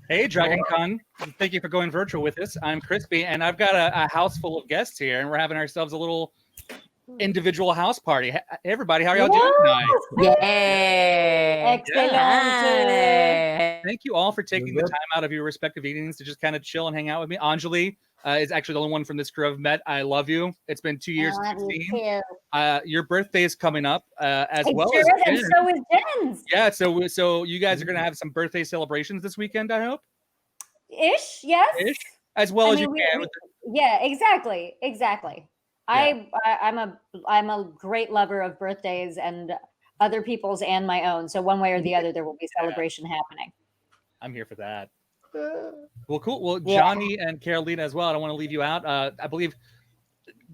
Hey, DragonCon. Thank you for going virtual with us. I'm Crispy, and I've got a house full of guests here, and we're having ourselves a little individual house party. Hey, everybody, how are y'all doing tonight? Yay! Excellent. Hi. Thank you all for taking the time out of your respective evenings to just kind of chill and hang out with me. Anjali is actually the only one from this crew I've met. I love you. It's been 2 years since we've seen. Your birthday is coming up as well as and so is Jen's. Yeah, so you guys are going to have some birthday celebrations this weekend, I hope? Yes. As well as you can. Yeah, exactly. Yeah. I'm a great lover of birthdays and other people's and my own. So one way or the other, there will be celebration happening. I'm here for that. Well, cool. Well, Johnny and Carolina as well. I don't want to leave you out. I believe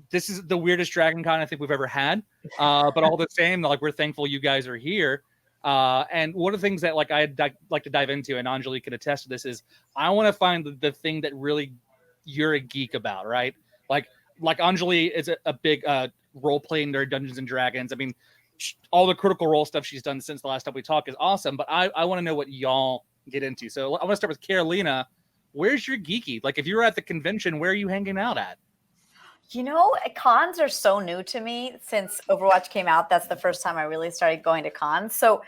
this is the weirdest DragonCon I think we've ever had. But all the same, like, we're thankful you guys are here. And one of the things that I'd like to dive into, and Anjali can attest to this, is I want to find the thing that really you're a geek about, right? Like Anjali is a big role-playing nerd, Dungeons and Dragons. I mean, all the Critical Role stuff she's done since the last time we talked is awesome, but I want to know what y'all get into. So I want to start with Carolina. Where's your geeky? Like, if you were at the convention, where are you hanging out at? You know, cons are so new to me since Overwatch came out. That's the first time I really started going to cons. So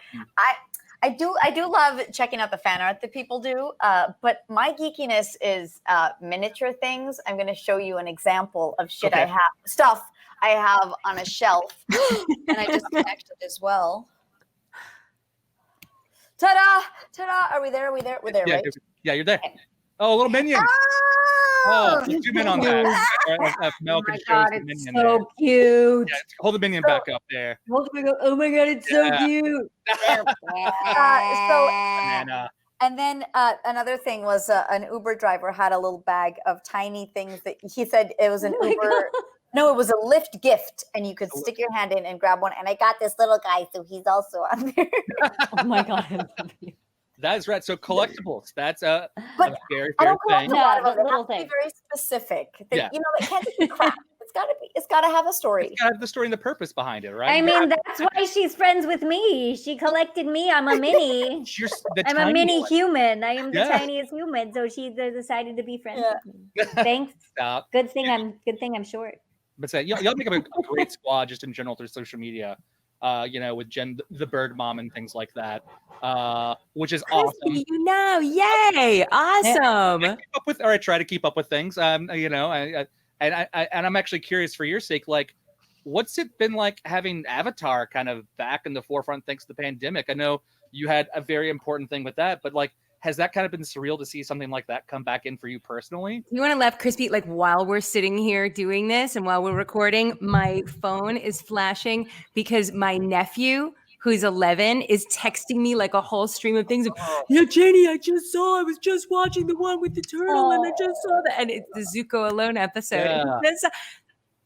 I do love checking out the fan art that people do. But my geekiness is miniature things. I'm going to show you an example of stuff I have on a shelf, and I just connected as well. Ta-da! Ta-da! Are we there? We're there, right? Yeah, you're there. Oh, a little minion. Oh, zoom in on that. Oh my God, it's so cute. Yeah, hold the minion back up there. Oh my God, it's so cute. And then another thing was an Uber driver had a little bag of tiny things that he said it was an Uber. No, it was a Lyft gift, and you could stick your hand in and grab one. And I got this little guy, so he's also on there. Oh my God. That is right. So collectibles, that's a very I fair don't collect thing. a lot of them. Little It has to be very specific. It can't be crap. It's got to have a story. It's got to have the story and the purpose behind it, right? I mean, that's why she's friends with me. She collected me. I'm a mini. I'm a mini human. I am the tiniest human. So she decided to be friends with me. Thanks. Stop. Good thing I'm short. But y'all make up a great squad just in general through social media. With Jen, the bird mom, and things like that, which is awesome. Yay, awesome. I try to keep up with things. And I'm actually curious for your sake, like, what's it been like having Avatar kind of back in the forefront thanks to the pandemic? I know you had a very important thing with that, but like, has that kind of been surreal to see something like that come back in for you personally? You want to laugh, Crispy? Like, while we're sitting here doing this and while we're recording, my phone is flashing because my nephew, who's 11, is texting me like a whole stream of things. Yeah, Jenny, I was just watching the one with the turtle and I just saw that. And it's the Zuko Alone episode. Yeah.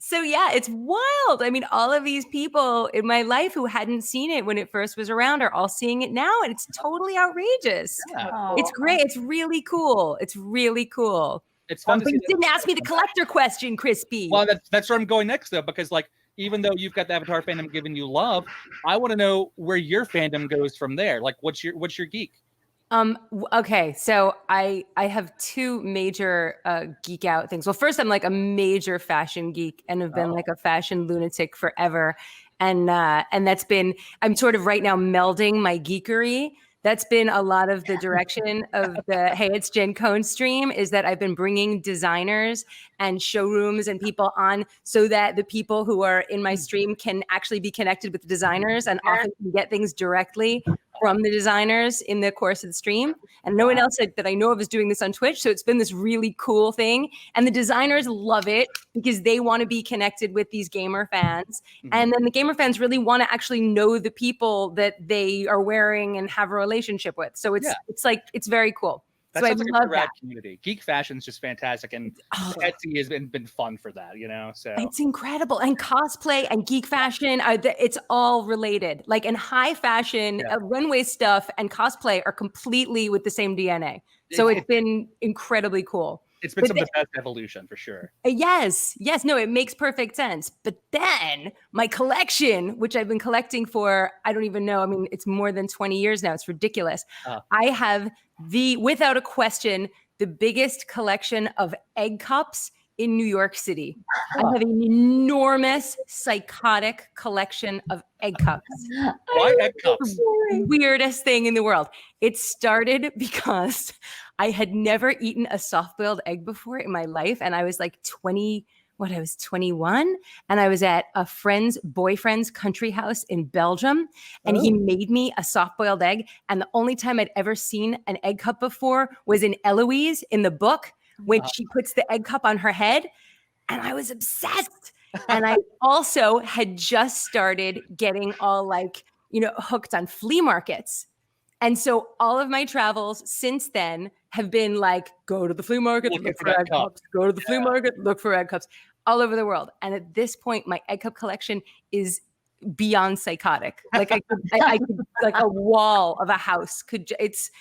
So yeah, it's wild. I mean, all of these people in my life who hadn't seen it when it first was around are all seeing it now, and it's totally outrageous. Yeah. It's great. It's really cool. It's fun. But you didn't ask me the collector question, Crispy. Well, that's where I'm going next, though, because like, even though you've got the Avatar fandom giving you love, I want to know where your fandom goes from there. Like, what's your geek? Okay, so I have two major geek out things. Well, first, I'm like a major fashion geek and have been like a fashion lunatic forever. And that's been, I'm sort of right now melding my geekery. That's been a lot of the direction of the Hey, It's Jen Cohn stream, is that I've been bringing designers and showrooms and people on so that the people who are in my stream can actually be connected with the designers and often can get things directly from the designers in the course of the stream. And no one else that I know of is doing this on Twitch. So it's been this really cool thing. And the designers love it because they want to be connected with these gamer fans. Mm-hmm. And then the gamer fans really want to actually know the people that they are wearing and have a relationship with. So it's like, it's very cool. That sounds like a rad community. Geek fashion's just fantastic, and Etsy has been fun for that, So it's incredible. And cosplay and geek fashion, it's all related. Like, in high fashion, runway stuff and cosplay are completely with the same DNA. So it's been incredibly cool. It's been some of the best evolution for sure. Yes. No, it makes perfect sense. But then my collection, which I've been collecting for, I don't even know. I mean, it's more than 20 years now. It's ridiculous. I have without a question, the biggest collection of egg cups in New York City. I have an enormous, psychotic collection of egg cups. Why egg cups? Weirdest thing in the world. It started because I had never eaten a soft-boiled egg before in my life. And I was like 21. And I was at a friend's boyfriend's country house in Belgium. And he made me a soft-boiled egg. And the only time I'd ever seen an egg cup before was in Eloise in the book, when she puts the egg cup on her head. And I was obsessed. And I also had just started getting all like, hooked on flea markets. And so all of my travels since then have been like, go to the flea market, look for egg cups. Go to the flea market, look for egg cups all over the world. And at this point, my egg cup collection is beyond psychotic. Like I could like a wall of a house could, it's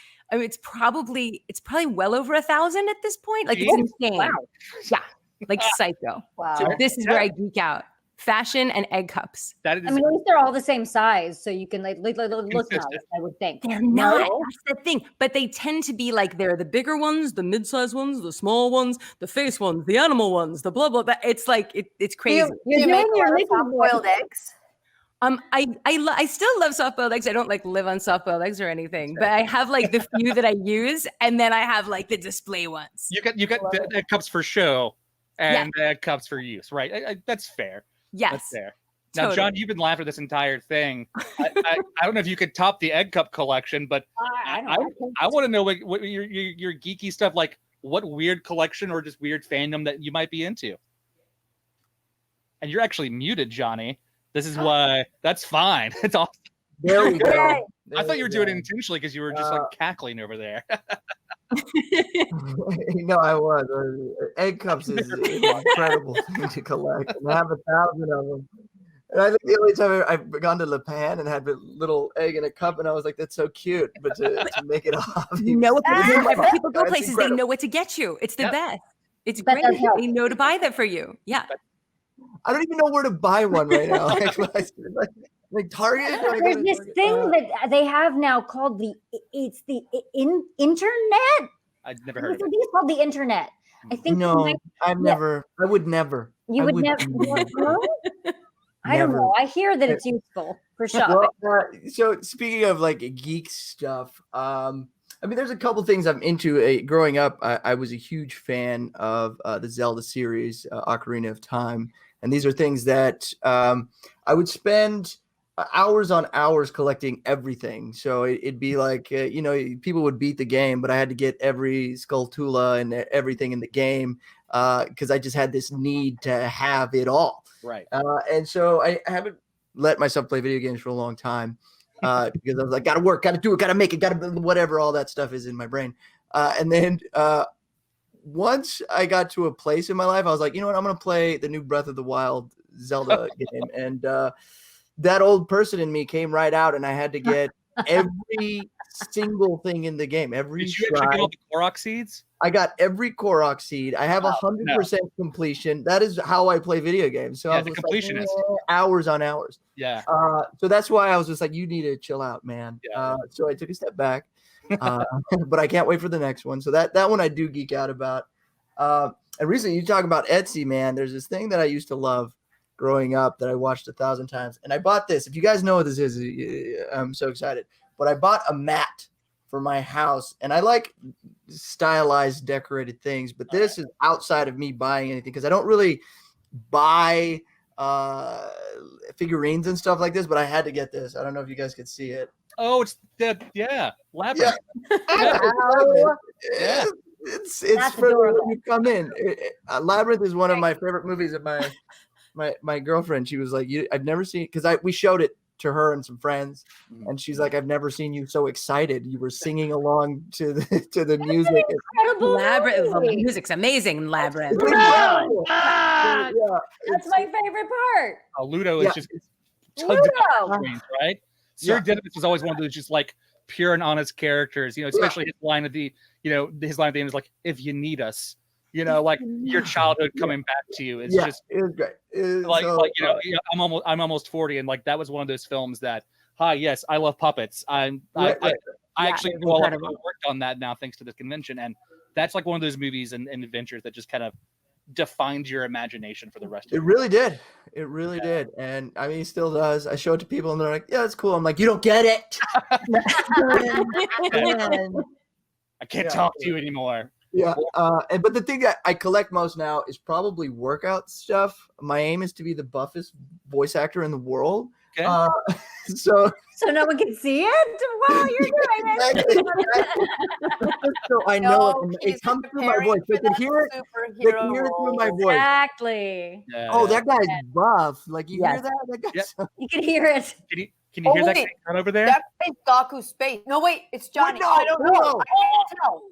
probably well over 1,000 at this point. Like it's insane. Wow. Yeah. Like psycho. Wow. So this is where I geek out. Fashion and egg cups. At least they're all the same size, so you can look nice, I would think. They're not. That's the thing. But they tend to be like, they're the bigger ones, the mid-sized ones, the small ones, the face ones, the animal ones, the blah, blah, blah. It's like, it's crazy. You make soft-boiled eggs? I still love soft-boiled eggs. I don't like live on soft-boiled eggs or anything, but I have like the few that I use, and then I have like the display ones. You get the egg cups for show and egg cups for use, right? That's fair. Yes. That's fair. Now, totally. John, you've been laughing this entire thing. I don't know if you could top the egg cup collection, but I want to know what your geeky stuff, like what weird collection or just weird fandom that you might be into. And you're actually muted, Johnny. This is why. That's fine. It's awesome. There we go. I thought you were doing it intentionally because you were just like cackling over there. No, I was. Egg cups is an incredible thing to collect. And I have 1,000 of them. And I think the only time I've gone to Le Pan and had a little egg in a cup, and I was like, that's so cute. But to make it a hobby. Whenever people go places, they know what to get you. It's the best. It's great. They know to buy that for you. Yeah. I don't even know where to buy one right now. Like Target. There's this thing that they have now called the internet. I've never heard of it. It's called the internet. I think. No, I would never. You would never. I don't know. I hear that it's useful for shopping. Well, so speaking of like geek stuff, I mean, there's a couple things I'm into. Growing up, I was a huge fan of the Zelda series, Ocarina of Time. And these are things that I would spend hours on hours collecting everything. So it'd be like, people would beat the game, but I had to get every Skulltula and everything in the game because I just had this need to have it all. Right. And so I haven't let myself play video games for a long time because I was like, got to work, got to do it, got to make it, got to whatever, all that stuff is in my brain. And then once I got to a place in my life, I was like, you know what? I'm going to play the new Breath of the Wild Zelda game. And that old person in me came right out, and I had to get every single thing in the game. Every Did you actually get all the Korok seeds? I got every Korok seed. I have 100% completion. That is how I play video games. So I was the completionist. Like, hours on hours. Yeah. So that's why I was just like, you need to chill out, man. Yeah. So I took a step back. But I can't wait for the next one. So that one I do geek out about. And recently, you talk about Etsy, man. There's this thing that I used to love growing up that I watched 1,000 times. And I bought this. If you guys know what this is, I'm so excited. But I bought a mat for my house. And I like stylized, decorated things. But this is outside of me buying anything because I don't really buy figurines and stuff like this. But I had to get this. I don't know if you guys could see it. Oh, it's Labyrinth. Yeah. It's for when you come in. Labyrinth is one of my favorite movies. That my girlfriend, she was like, I've never seen, because we showed it to her and some friends, and she's like, I've never seen you so excited. You were singing along to the music. Labyrinth, the music's amazing. Labyrinth. That's my favorite part. Ludo is just Ludo, right? Sir Didymus was always one of those just like pure and honest characters, especially his line at the end is like, if you need us, You know, like your childhood coming back to you. It's just it was great. like you know, I'm almost 40, and like that was one of those films that, hi, yes, I love puppets. I actually do all of it. I worked on that now thanks to this convention, and that's like one of those movies and adventures that just kind of defined your imagination for the rest of it. Really did. It really did. And I mean, it still does. I show it to people, and they're like, "Yeah, it's cool." I'm like, "You don't get it." I can't talk to you anymore. Yeah, but the thing that I collect most now is probably workout stuff. My aim is to be the buffest voice actor in the world. Okay. So no one can see it while you're doing it. So I know it comes through my voice. They can hear it. They can hear it through my voice. Exactly. Yeah, oh, that guy's buff. Like you hear that? That guy's you can hear it. Can you hear that guy over there? That is Gaku's face. No, wait, it's Johnny. No, I don't know. I can't tell.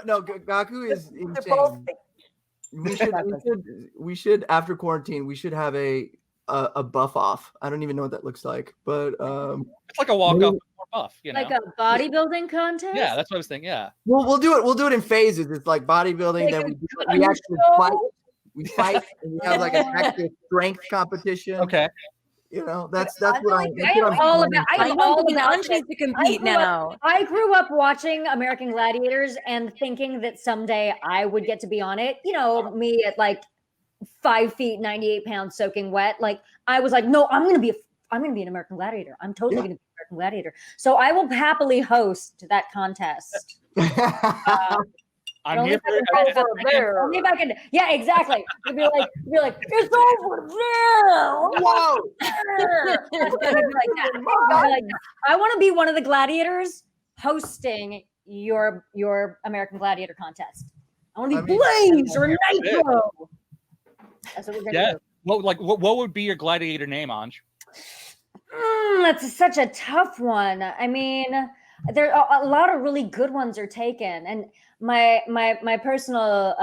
No, Gaku is They're both insane. We should after quarantine. We should have a buff off. I don't even know what that looks like, but it's like a walk off more buff, you know, like a bodybuilding contest. Yeah, that's what I was thinking. Yeah, we'll do it. We'll do it in phases. It's like bodybuilding. Then we actually fight. We fight, and we have like an actual strength competition. Okay. You know, that's what I'm all about. I'm all about to compete now. I grew up watching American Gladiators and thinking that someday I would get to be on it. You know, me at like 5 feet, 98 pounds, soaking wet. Like I was like, no, I'm gonna be an American Gladiator. I'm totally gonna be an American Gladiator. So I will happily host that contest. I'm here for only if I can. Yeah, exactly. You'd be like, it's over there. Whoa! I want to be one of the gladiators hosting your American Gladiator contest. I want to be Blaze or Nitro. That's what we're gonna do. What would be your gladiator name, Anj? That's such a tough one. I mean, there are a lot of really good ones are taken, and my personal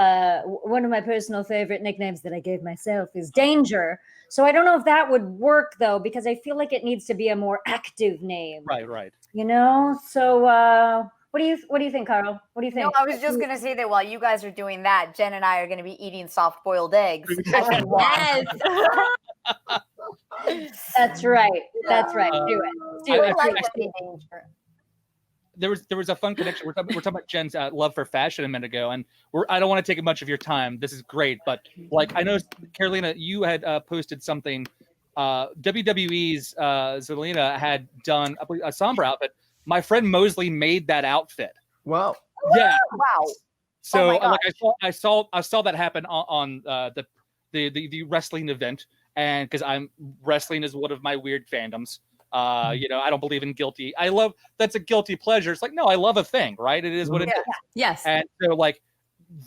one of my personal favorite nicknames that I gave myself is Danger. So I don't know if that would work though, because I feel like it needs to be a more active name. Right. You know. So what do you think, Carl? What do you think? No, I was just gonna say that while you guys are doing that, Jen and I are gonna be eating soft-boiled eggs. Yes. That's right. Do it. There was a fun connection. We're talking about Jen's love for fashion a minute ago, and I don't want to take much of your time. This is great, but like I know, Carolina, you had posted something. WWE's Zelena had done a somber outfit. My friend Mosley made that outfit. Wow. Yeah. Wow. So like I saw that happen on the wrestling event, and because wrestling is one of my weird fandoms. You know, I don't believe in guilty. That's a guilty pleasure. It's like, no, I love a thing, right? It is what it is. Yes. And so like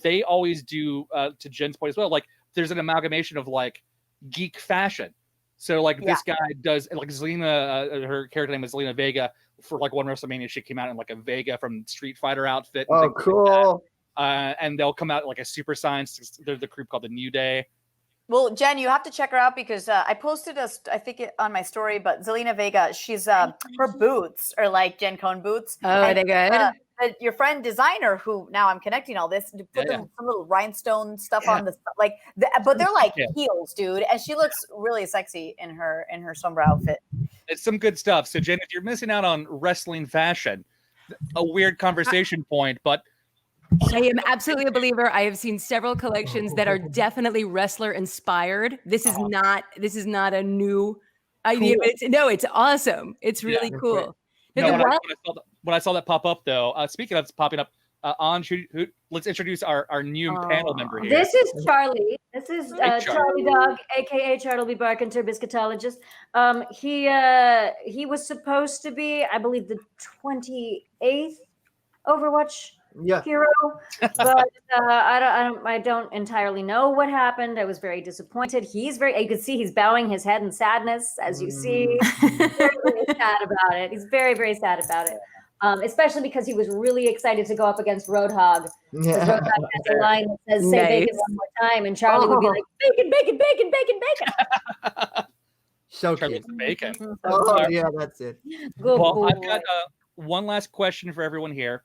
they always do, to Jen's point as well, like there's an amalgamation of like geek fashion. So like this guy does like Zelena, her character name is Zelena Vega. For like one WrestleMania, she came out in like a Vega from Street Fighter outfit. Oh, cool. Like and they'll come out like a Super Science. They're the group called the New Day. Well, Jen, you have to check her out because I posted I think on my story, but Zelena Vega, she's her boots are like Jen Cohn boots. Oh, are they good? Your friend designer, who now I'm connecting all this, put some little rhinestone stuff on the but they're like heels, dude, and she looks really sexy in her somber outfit. It's some good stuff. So, Jen, if you're missing out on wrestling fashion, a weird conversation point, but I am absolutely a believer. I have seen several collections that are definitely wrestler inspired. This is not a new idea. But it's awesome. It's really cool. No, when I saw that pop up, though, speaking of popping up, Anj, let's introduce our new panel member here. This is Charlie. This is Charley Dog, aka Chartleby Barkenter, Biscuitologist. He was supposed to be, I believe, the 28th Overwatch hero, but I don't entirely know what happened. I was very disappointed. You can see he's bowing his head in sadness, as you see. He's very sad about it. He's very, very sad about it. Especially because he was really excited to go up against Roadhog. Roadhog has a line that says, say bacon one more time, and Charlie would be like, bacon, bacon, bacon, bacon, bacon. So Charlie's bacon. Oh, yeah, that's it. Well, I've got one last question for everyone here.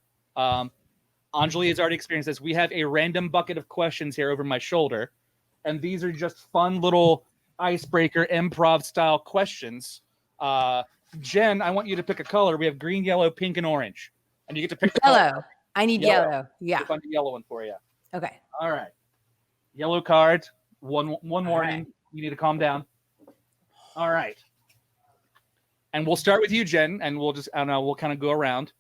Anjali has already experienced this. We have a random bucket of questions here over my shoulder, and these are just fun little icebreaker improv style questions. Jen, I want you to pick a color. We have green, yellow, pink, and orange, and you get to pick yellow. I need yellow. Yeah. We'll find a yellow one for you. Okay. All right. Yellow card. One warning. Right. You need to calm down. All right. And we'll start with you, Jen, and we'll just, I don't know, we'll kind of go around.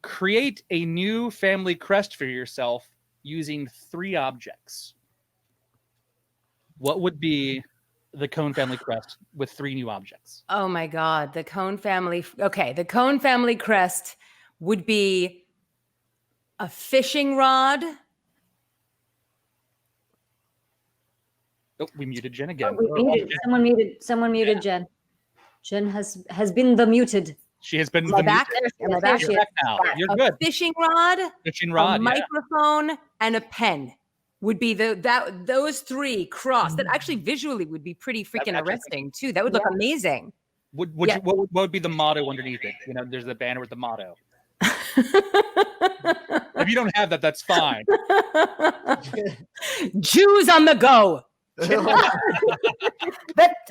Create a new family crest for yourself using 3 objects. What would be the Cohn family crest with 3 new objects? Oh my God. The Cohn family. Okay. The Cohn family crest would be a fishing rod. Oh, we muted Jen again. Someone muted Jen. Jen has been the muted. She has been Am I back? Am I back? back? You're back now. You're good. Fishing rod, Fishing a rod, microphone, and a pen would be those 3 crossed. That actually visually would be pretty freaking arresting too. That would look amazing. What would be the motto underneath it? You know, there's the banner with the motto. If you don't have that, that's fine. Jews on the go. The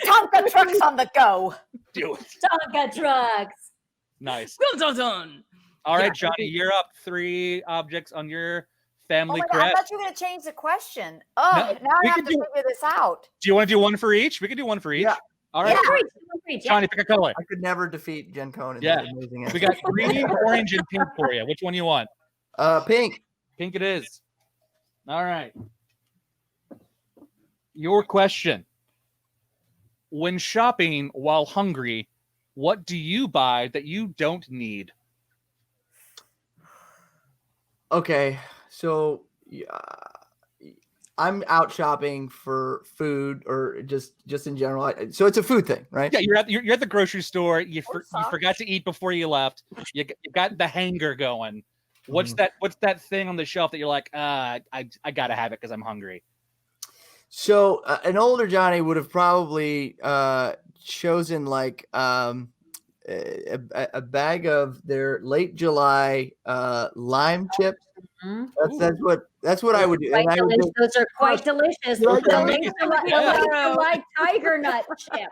Tonka truck's on the go. Do it. Tonka trucks. Nice. Dun, dun, dun. All right, Johnny, you're up. 3 objects on your family Oh my God, I crest. thought you were going to change the question. Oh, now I have to figure this out. Do you want to do one for each? We can do one for each. Yeah. All right. Yeah. Johnny, pick a color. I could never defeat Jen Cohn. In Yeah. that amazing We got green, orange, and pink for you. Which one do you want? pink. Pink it is. All right. Your question. When shopping while hungry, what do you buy that you don't need? Okay, so I'm out shopping for food or just in general. So it's a food thing, right? Yeah, you're at the grocery store. You forgot to eat before you left. You got the hanger going. What's that thing on the shelf that you're like, I gotta have it because I'm hungry? So an older Johnny would have probably chosen like a bag of their late July lime chips. Mm-hmm. That's what I would do. And I would just, Those are quite delicious. Yeah. The late July tiger nut chips.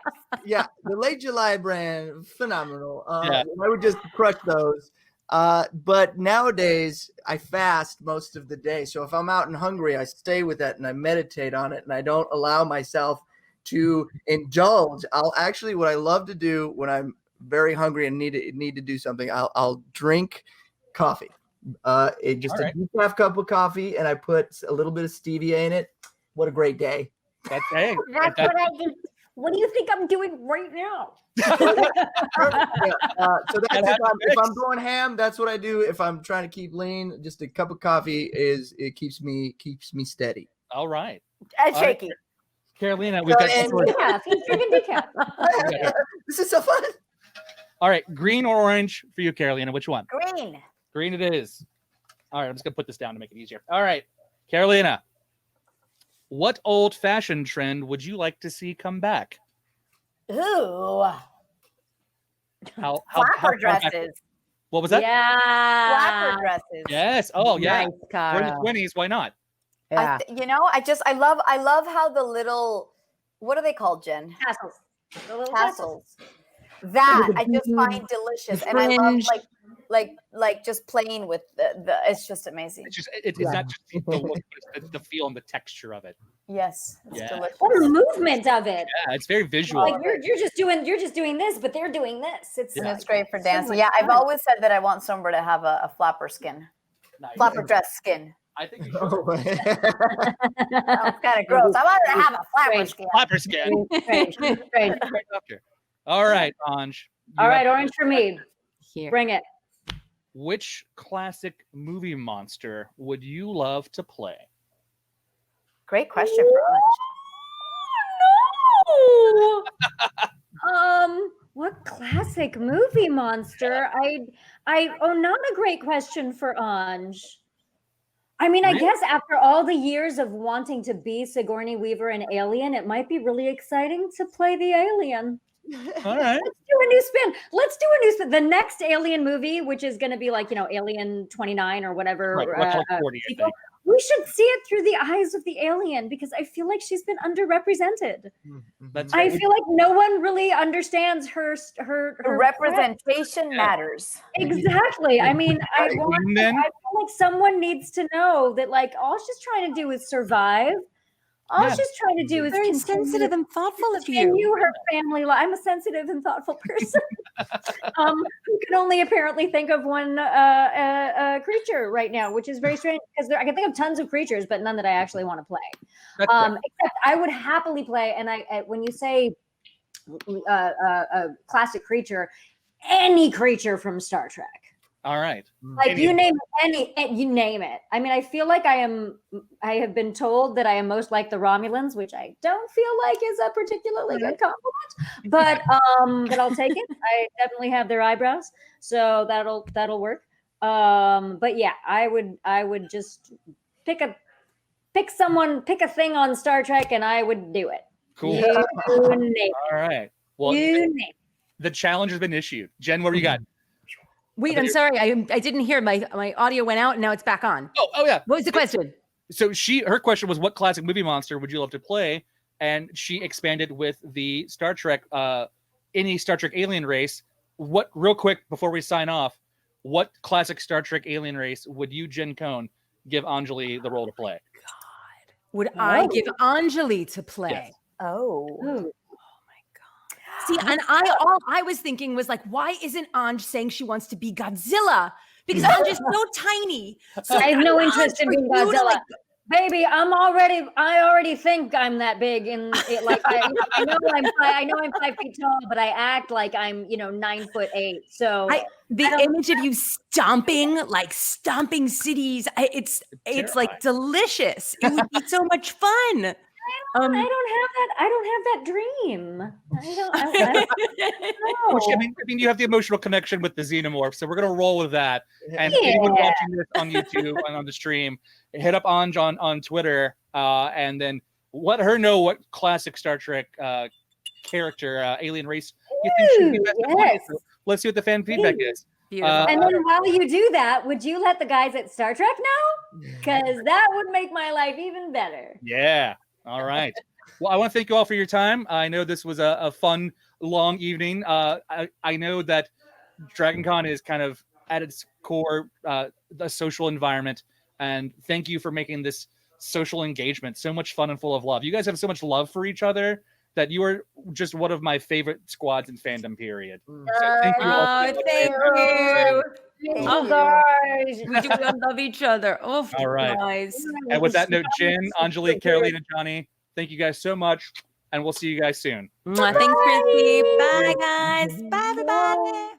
yeah, the late July brand, phenomenal. Yeah. I would just crush those. But nowadays I fast most of the day. So if I'm out and hungry, I stay with that and I meditate on it and I don't allow myself to indulge. What I love to do when I'm very hungry and need to do something, I'll drink coffee. A decaf cup of coffee, and I put a little bit of stevia in it. What a great day! That's what I do. What do you think I'm doing right now? So that's if I'm going ham, that's what I do. If I'm trying to keep lean, just a cup of coffee keeps me steady. All right. And shaky. Carolina, we've got Decaf. He's drinking decaf. This is so fun. all right, green or orange for you, Carolina. Which one? Green. Green it is. All right, I'm just gonna put this down to make it easier. All right, Carolina, what old-fashioned trend would you like to see come back? Ooh. How Flapper dresses. What was that? Yeah. Flapper dresses. Yes. Oh, yeah. Nice, We're in Cara. the 20s. Why not? Yeah. I love how the little, what are they called, Jen? Tassels. The little Tassels. That I just find delicious, and I love Fringe. like just playing with the. It's just amazing. It's not just the look, but it's the feel and the texture of it. Yes, it's Yeah. delicious. Or the movement of it. Yeah, it's very visual. Like you're just doing this, but they're doing this. And it's great for so dancing. much Yeah, I've fun. always said that I want somewhere to have a flapper skin, Nice. flapper dress skin. I think you should. Sounds kind of gross. I want to have a flapper Strange. skin. Flapper skin. Strange. Strange. All right, Anj. All right, orange for me. Here. Bring it. Which classic movie monster would you love to play? Great question for No. What classic movie monster? Not a great question for Anj. I mean, I Really? guess after all the years of wanting to be Sigourney Weaver and Alien, it might be really exciting to play the alien. All right. Let's do a new spin. Let's do a new spin. The next Alien movie, which is going to be like, Alien 29 or whatever. Right, like 40, I think. We should see it through the eyes of the alien because I feel like she's been underrepresented. I feel like no one really understands her representation matters. Exactly. I mean, I feel like someone needs to know that like all she's trying to do is survive. All she's trying to do is very sensitive and thoughtful of you. Continue her family life. I'm a sensitive and thoughtful person who can only apparently think of one creature right now, which is very strange because I can think of tons of creatures, but none that I actually want to play. Except I would happily play. And when you say a classic creature, any creature from Star Trek. All right. Like you name it. I mean, I feel like I have been told that I am most like the Romulans, which I don't feel like is a particularly good compliment, but I'll take it. I definitely have their eyebrows, so that'll work. But yeah, I would just pick a thing on Star Trek and I would do it. Cool. You name it. All right. Well, the challenge has been issued. Jen, what do you got? Wait, I'm sorry. I didn't hear. My audio went out and now it's back on. Oh yeah. What was the question? So her question was, what classic movie monster would you love to play? And she expanded with the Star Trek, any Star Trek alien race. Real quick before we sign off, what classic Star Trek alien race would you, Jen Cohn, give Anjali the role to play? God, would I give Anjali to play? Yes. Oh. See, and I was thinking was like, why isn't Anj saying she wants to be Godzilla? Because Anj is so tiny. So I have no interest in being Godzilla. Baby, I already think I'm that big in it. Like I know I'm 5 feet tall, but I act like I'm 9'8". So the image of you stomping cities, it's like delicious. It would be so much fun. I don't have that dream. I don't I mean, you have the emotional connection with the xenomorph, so we're gonna roll with that. And anyone watching this on YouTube and on the stream, hit up Anj on Twitter, and then let her know what classic Star Trek character, alien race you think should be best. Yes. So let's see what the fan feedback is. And then while you do that, would you let the guys at Star Trek know? Because that would make my life even better. Yeah. All right. Well, I want to thank you all for your time. I know this was a fun, long evening. I know that DragonCon is kind of at its core the social environment, and thank you for making this social engagement so much fun and full of love. You guys have so much love for each other that you are just one of my favorite squads in fandom, period. So thank you all. Thank you. Oh, guys. We love each other. Oh, all right. Guys. And with that note, Jen, Anjali, Caroline, and Johnny, thank you guys so much, and we'll see you guys soon. Thanks, Christy. Bye, guys. Bye, everybody.